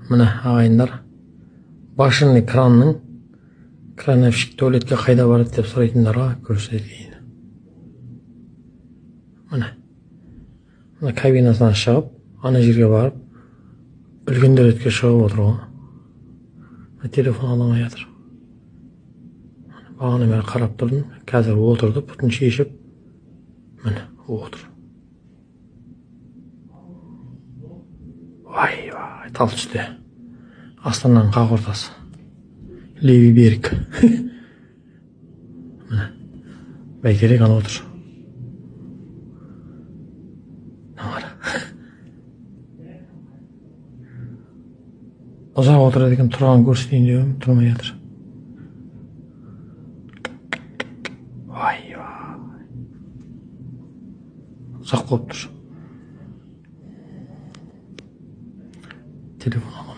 Mine ağayınlar. Başını kranның kranevşik tuvaletke kayda barıp dep soraytınlarga көрсөтейин. Mine kabinasынан шығып, ана жерге барып, үлкен дәретке шығып отырған. Telefon alamay жатыр. Бағана бері қарап тұрдым, қазір отырды, бұтын шешіп, міне, отыр. Vay vay, tal түсте. Астананың қақ ортасы. Леви берег. Міне, бәйтерек ана отыр. Ұзақ отырады екен, тұрған көрсетейін деп, тұрмай жатыр. Vay vay. Ұзақ болып тұр. Telefon